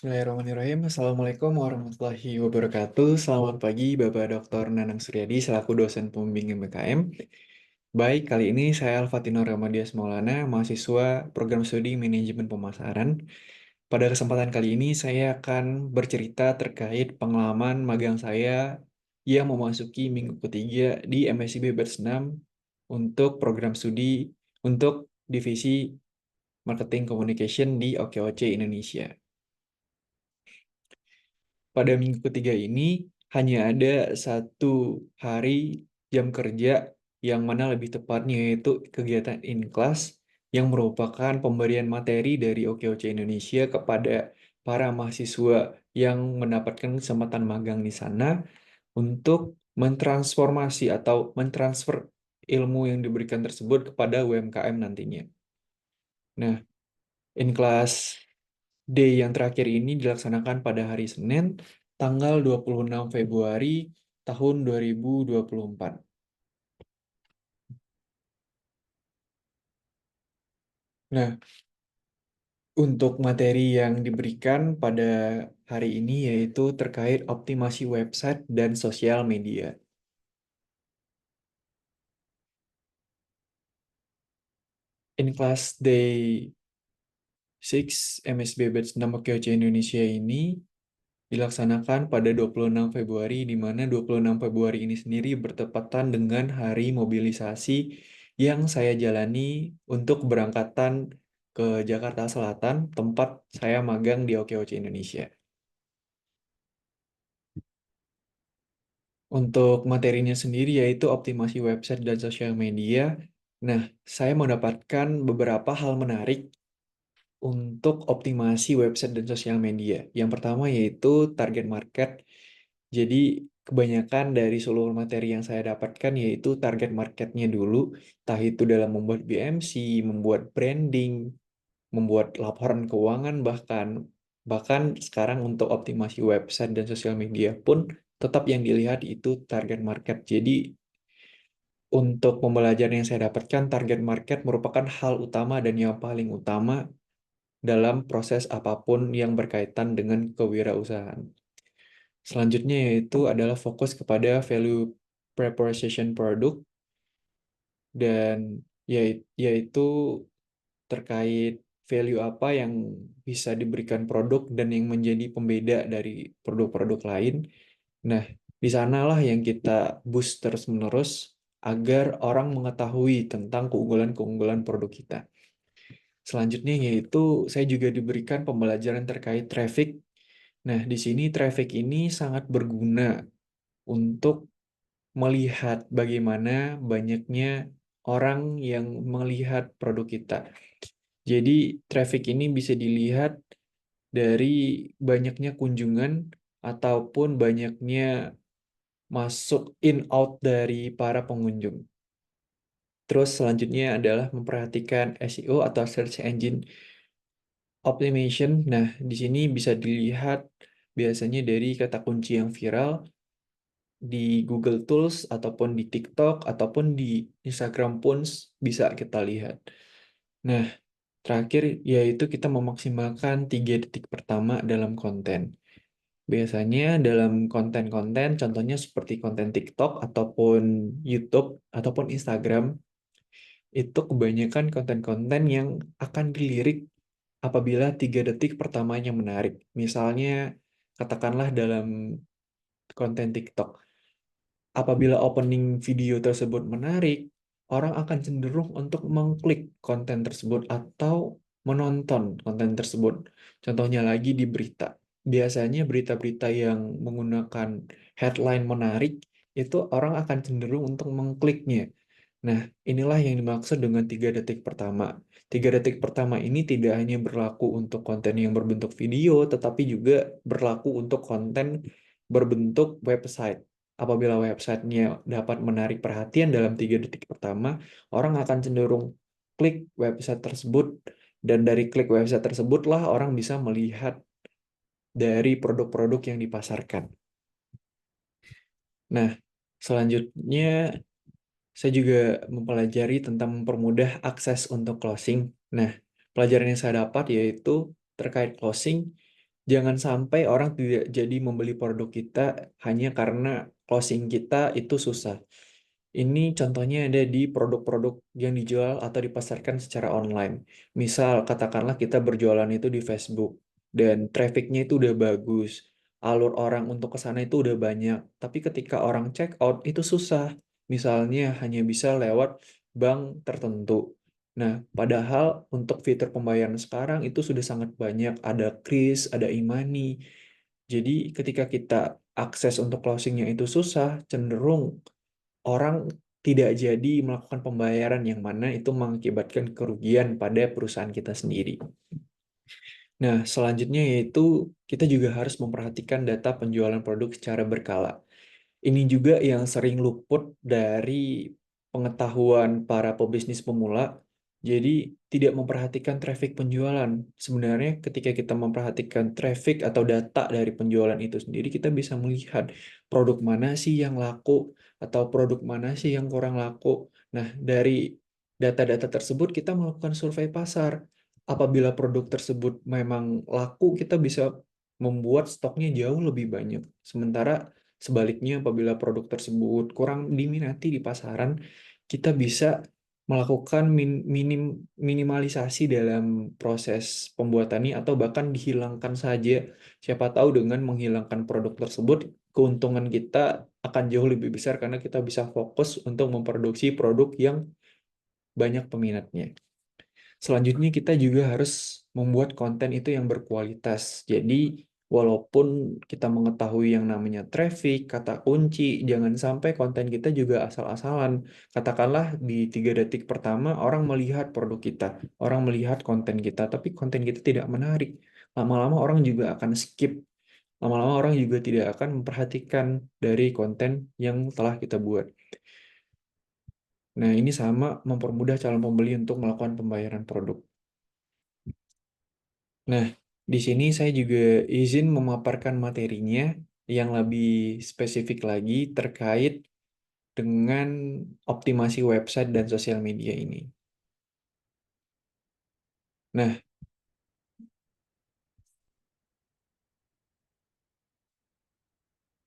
Bismillahirrahmanirrahim. Assalamualaikum warahmatullahi wabarakatuh. Selamat pagi Bapak Dr. Nanang Suryadi selaku dosen pembimbing BKM. Baik, kali ini saya Al-Fatino Ramadias Maulana, mahasiswa program studi manajemen pemasaran. Pada kesempatan kali ini saya akan bercerita terkait pengalaman magang saya yang memasuki minggu ketiga di MSIB Batch 6 untuk program studi untuk divisi Marketing Communication di OKOC Indonesia. Pada minggu ketiga ini hanya ada satu hari jam kerja yang mana lebih tepatnya yaitu kegiatan in class yang merupakan pemberian materi dari OKOC Indonesia kepada para mahasiswa yang mendapatkan kesempatan magang di sana untuk mentransformasi atau mentransfer ilmu yang diberikan tersebut kepada UMKM nantinya. Nah, in class Day yang terakhir ini dilaksanakan pada hari Senin, tanggal 26 Februari tahun 2024. Nah, untuk materi yang diberikan pada hari ini yaitu terkait optimasi website dan sosial media. In Class Day 6 MSB Batch 6 OKOC Indonesia ini dilaksanakan pada 26 Februari, di mana 26 Februari ini sendiri bertepatan dengan hari mobilisasi yang saya jalani untuk keberangkatan ke Jakarta Selatan, tempat saya magang di OKOC Indonesia. Untuk materinya sendiri yaitu optimasi website dan sosial media. Nah, saya mendapatkan beberapa hal menarik untuk optimasi website dan sosial media. Yang pertama yaitu target market. Jadi kebanyakan dari seluruh materi yang saya dapatkan yaitu target marketnya dulu, entah itu dalam membuat BMC, membuat branding, membuat laporan keuangan, bahkan sekarang untuk optimasi website dan sosial media pun tetap yang dilihat itu target market. Jadi untuk pembelajaran yang saya dapatkan, target market merupakan hal utama dan yang paling utama dalam proses apapun yang berkaitan dengan kewirausahaan. Selanjutnya yaitu adalah fokus kepada value proposition product dan yaitu terkait value apa yang bisa diberikan produk dan yang menjadi pembeda dari produk-produk lain. Nah, di sanalah yang kita boost terus-menerus agar orang mengetahui tentang keunggulan-keunggulan produk kita. Selanjutnya yaitu saya juga diberikan pembelajaran terkait traffic. Nah, di sini traffic ini sangat berguna untuk melihat bagaimana banyaknya orang yang melihat produk kita. Jadi, traffic ini bisa dilihat dari banyaknya kunjungan ataupun banyaknya masuk in out dari para pengunjung. Terus selanjutnya adalah memperhatikan SEO atau Search Engine Optimization. Nah, di sini bisa dilihat biasanya dari kata kunci yang viral di Google Tools ataupun di TikTok ataupun di Instagram pun bisa kita lihat. Nah, terakhir yaitu kita memaksimalkan 3 detik pertama dalam konten. Biasanya dalam konten-konten, contohnya seperti konten TikTok ataupun YouTube ataupun Instagram, itu kebanyakan konten-konten yang akan dilirik apabila 3 detik pertamanya menarik. Misalnya, katakanlah dalam konten TikTok, apabila opening video tersebut menarik, orang akan cenderung untuk mengklik konten tersebut atau menonton konten tersebut. Contohnya lagi di berita. Biasanya berita-berita yang menggunakan headline menarik, itu orang akan cenderung untuk mengkliknya. Nah, inilah yang dimaksud dengan 3 detik pertama. 3 detik pertama ini tidak hanya berlaku untuk konten yang berbentuk video, tetapi juga berlaku untuk konten berbentuk website. Apabila websitenya dapat menarik perhatian dalam 3 detik pertama, orang akan cenderung klik website tersebut, dan dari klik website tersebutlah orang bisa melihat dari produk-produk yang dipasarkan. Nah, selanjutnya saya juga mempelajari tentang mempermudah akses untuk closing. Nah, pelajaran yang saya dapat yaitu terkait closing. Jangan sampai orang tidak jadi membeli produk kita hanya karena closing kita itu susah. Ini contohnya ada di produk-produk yang dijual atau dipasarkan secara online. Misal, katakanlah kita berjualan itu di Facebook dan trafficnya itu udah bagus, alur orang untuk ke sana itu udah banyak. Tapi ketika orang check out itu susah. Misalnya hanya bisa lewat bank tertentu. Nah, padahal untuk fitur pembayaran sekarang itu sudah sangat banyak. Ada kris, ada e-money. Jadi ketika kita akses untuk closingnya itu susah, cenderung orang tidak jadi melakukan pembayaran yang mana itu mengakibatkan kerugian pada perusahaan kita sendiri. Nah, selanjutnya yaitu kita juga harus memperhatikan data penjualan produk secara berkala. Ini juga yang sering luput dari pengetahuan para pebisnis pemula. Jadi tidak memperhatikan traffic penjualan. Sebenarnya ketika kita memperhatikan traffic atau data dari penjualan itu sendiri, kita bisa melihat produk mana sih yang laku atau produk mana sih yang kurang laku. Nah, dari data-data tersebut kita melakukan survei pasar. Apabila produk tersebut memang laku, kita bisa membuat stoknya jauh lebih banyak. Sementara sebaliknya, apabila produk tersebut kurang diminati di pasaran, kita bisa melakukan minimalisasi dalam proses pembuatannya atau bahkan dihilangkan saja. Siapa tahu dengan menghilangkan produk tersebut, keuntungan kita akan jauh lebih besar karena kita bisa fokus untuk memproduksi produk yang banyak peminatnya. Selanjutnya kita juga harus membuat konten itu yang berkualitas. Jadi walaupun kita mengetahui yang namanya traffic, kata kunci, jangan sampai konten kita juga asal-asalan. Katakanlah di 3 detik pertama orang melihat produk kita, orang melihat konten kita, tapi konten kita tidak menarik. Lama-lama orang juga akan skip. Lama-lama orang juga tidak akan memperhatikan dari konten yang telah kita buat. Nah, ini sama mempermudah calon pembeli untuk melakukan pembayaran produk. Nah, di sini saya juga izin memaparkan materinya yang lebih spesifik lagi terkait dengan optimasi website dan sosial media ini. Nah,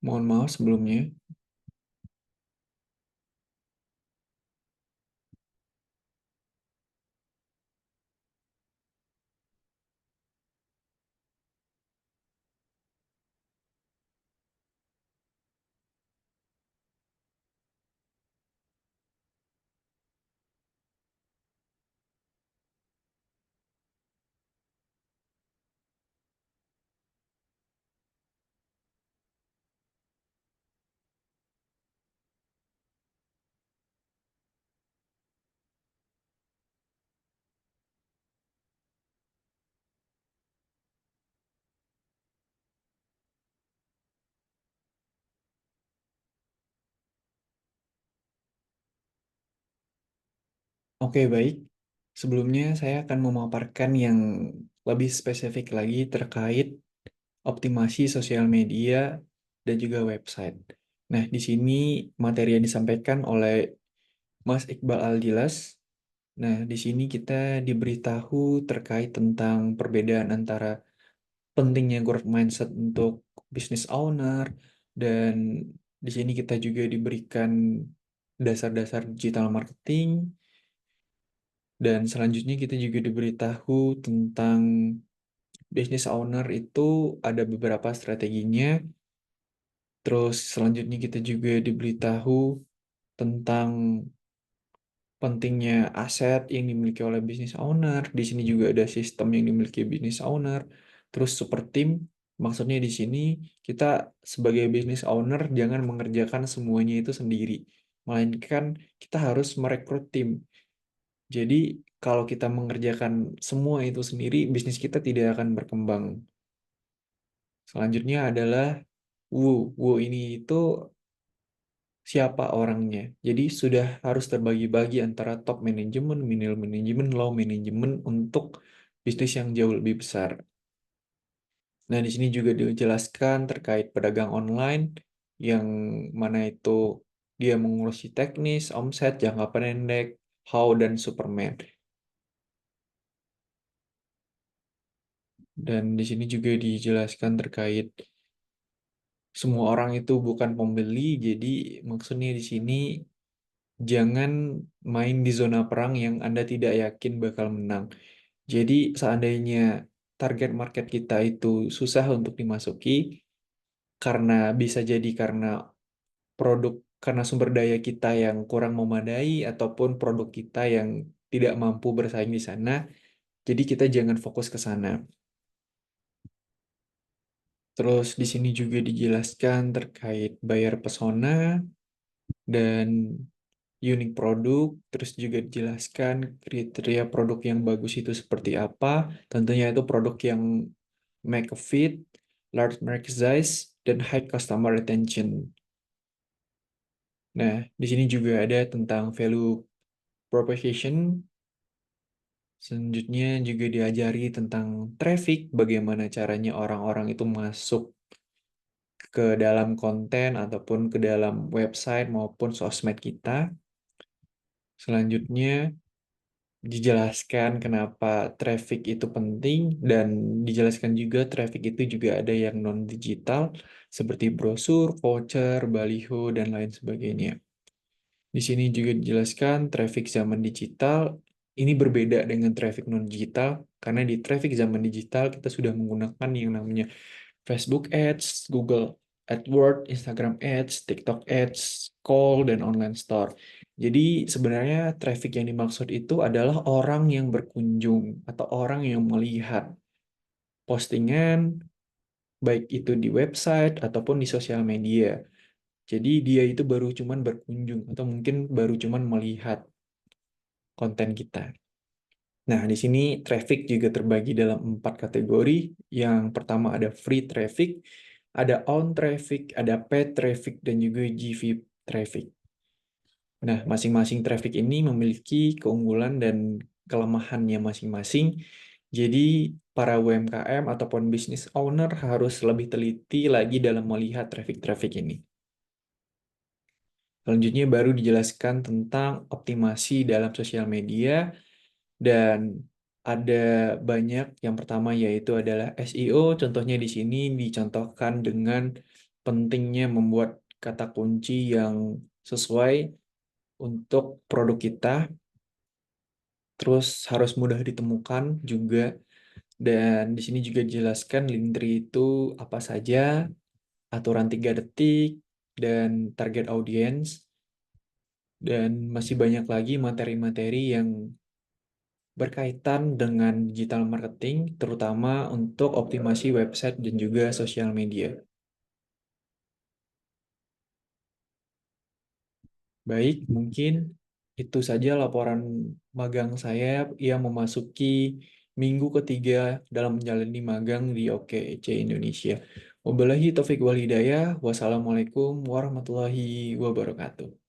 mohon maaf sebelumnya. Oke, baik. Sebelumnya saya akan memaparkan yang lebih spesifik lagi terkait optimasi sosial media dan juga website. Nah, di sini materi yang disampaikan oleh Mas Iqbal Aldilas. Nah, di sini kita diberitahu terkait tentang perbedaan antara pentingnya growth mindset untuk business owner, dan di sini kita juga diberikan dasar-dasar digital marketing, dan selanjutnya kita juga diberitahu tentang business owner itu ada beberapa strateginya. Terus selanjutnya kita juga diberitahu tentang pentingnya aset yang dimiliki oleh business owner. Di sini juga ada sistem yang dimiliki business owner. Terus super team, maksudnya di sini kita sebagai business owner jangan mengerjakan semuanya itu sendiri, melainkan kita harus merekrut tim. Jadi kalau kita mengerjakan semua itu sendiri, bisnis kita tidak akan berkembang. Selanjutnya adalah Wu. Wu ini itu siapa orangnya. Jadi sudah harus terbagi-bagi antara top management, middle management, low management untuk bisnis yang jauh lebih besar. Nah, di sini juga dijelaskan terkait pedagang online yang mana itu dia mengurusi teknis, omset, jangka pendek, how, dan Superman. Dan di sini juga dijelaskan terkait semua orang itu bukan pembeli, jadi maksudnya di sini jangan main di zona perang yang Anda tidak yakin bakal menang. Jadi seandainya target market kita itu susah untuk dimasuki, karena bisa jadi karena produk, karena sumber daya kita yang kurang memadai, ataupun produk kita yang tidak mampu bersaing di sana, jadi kita jangan fokus ke sana. Terus di sini juga dijelaskan terkait buyer persona dan unik produk, terus juga dijelaskan kriteria produk yang bagus itu seperti apa. Tentunya itu produk yang make a fit, large market size, dan high customer retention. Nah, di sini juga ada tentang value proposition. Selanjutnya juga diajari tentang traffic, bagaimana caranya orang-orang itu masuk ke dalam konten ataupun ke dalam website maupun sosmed kita. Selanjutnya dijelaskan kenapa traffic itu penting, dan dijelaskan juga traffic itu juga ada yang non-digital seperti brosur, voucher, baliho, dan lain sebagainya. Di sini juga dijelaskan traffic zaman digital ini berbeda dengan traffic non-digital, karena di traffic zaman digital kita sudah menggunakan yang namanya Facebook Ads, Google AdWords, Instagram Ads, TikTok Ads, call, dan online store. Jadi sebenarnya traffic yang dimaksud itu adalah orang yang berkunjung atau orang yang melihat postingan, baik itu di website ataupun di sosial media. Jadi dia itu baru cuman berkunjung atau mungkin baru cuman melihat konten kita. Nah, di sini traffic juga terbagi dalam 4 kategori. Yang pertama ada free traffic, ada own traffic, ada paid traffic, dan juga GV traffic. Nah, masing-masing traffic ini memiliki keunggulan dan kelemahannya masing-masing. Jadi, para UMKM ataupun business owner harus lebih teliti lagi dalam melihat traffic-traffic ini. Selanjutnya baru dijelaskan tentang optimasi dalam sosial media, dan ada banyak. Yang pertama yaitu adalah SEO. Contohnya di sini dicontohkan dengan pentingnya membuat kata kunci yang sesuai untuk produk kita, terus harus mudah ditemukan juga. Dan di sini juga dijelaskan Linktree itu apa saja, aturan 3 detik, dan target audience, dan masih banyak lagi materi-materi yang berkaitan dengan digital marketing, terutama untuk optimasi website dan juga sosial media. Baik, mungkin itu saja laporan magang saya yang memasuki minggu ketiga dalam menjalani magang di OKC Indonesia. Wabillahi taufiq wal hidayah. Wassalamualaikum warahmatullahi wabarakatuh.